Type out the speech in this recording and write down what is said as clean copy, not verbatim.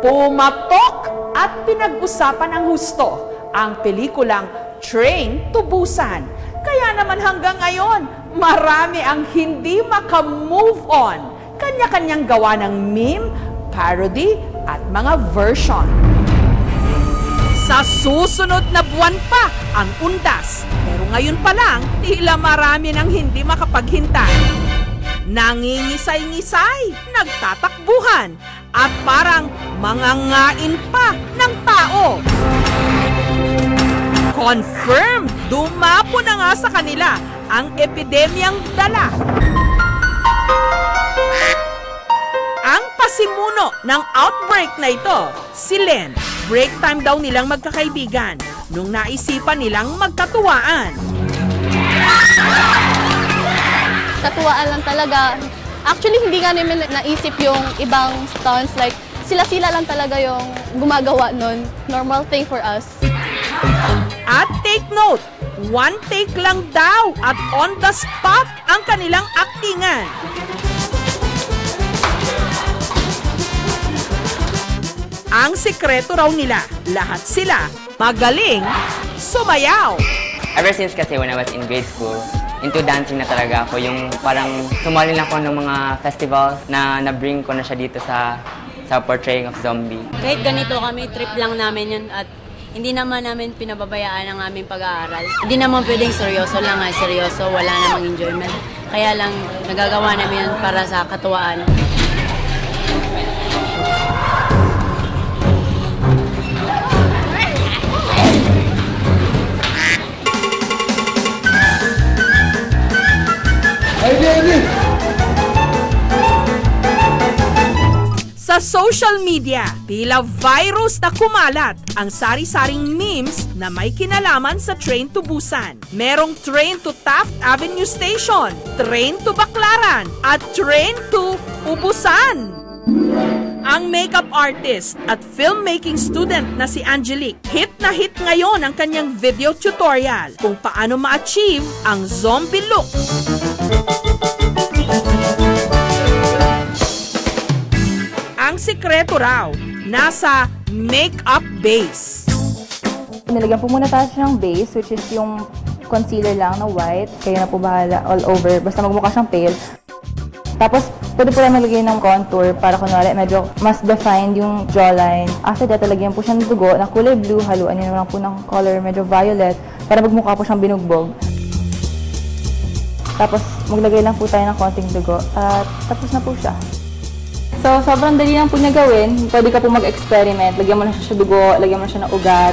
Pumatok at pinag-usapan ng husto ang pelikulang Train to Busan. Kaya naman hanggang ngayon, marami ang hindi maka-move on. Kanya-kanyang gawa ng meme, parody at mga version. Sa susunod na buwan pa ang undas, pero ngayon pa lang, tila marami nang hindi makapaghintay. Nangingisay-ngisay, nagtatakbuhan, at parang mangangain pa ng tao. Confirmed, dumapo na nga sa kanila ang epidemyang dala. Ang pasimuno ng outbreak na ito, si Len. Break time daw nilang magkakaibigan nung naisipan nilang magkatuwaan. Katuwaan lang talaga. Actually, hindi nga namin naisip yung ibang stunts. Like, sila-sila lang talaga yung gumagawa nun. Normal thing for us. At take note, one take lang daw at on the spot ang kanilang aktingan. Ang sikreto raw nila, lahat sila magaling sumayaw. Ever since kasi when I was in grade school, into dancing na talaga ako. Yung parang sumali na ako ng mga festivals na na-bring ko na siya dito sa portraying of zombie. Kahit ganito kami, trip lang namin yun at hindi naman namin pinababayaan ang aming pag-aaral. Hindi naman pwedeng seryoso lang seryoso, wala namang enjoyment. Kaya lang nagagawa namin yun para sa katuwaan. Sa social media, tila virus na kumalat ang sari-saring memes na may kinalaman sa Train to Busan. Merong Train to Taft Avenue Station, Train to Baclaran, at Train to Ubusan. Ang makeup artist at filmmaking student na si Angelique, hit na hit ngayon ang kanyang video tutorial kung paano ma-achieve ang zombie look. Ang sikreto raw, nasa makeup base. Nilagyan po muna tayo ng base, which is yung concealer lang na white. Kayo na po bahala all over, basta magmukha siyang pale. Tapos, pwede po lang nalagay ng contour para kunwari medyo mas defined yung jawline. After that, talagyan po siya ng dugo na kulay blue, haluan niyo naman po ng color medyo violet para magmukha po siyang binugbog. Tapos, maglagay lang po tayo ng konting dugo at tapos na po siya. So, sobrang dali lang po niya gawin. Pwede ka po mag-experiment. Lagyan mo na siya sa dugo, lagyan mo na siya ng ugat.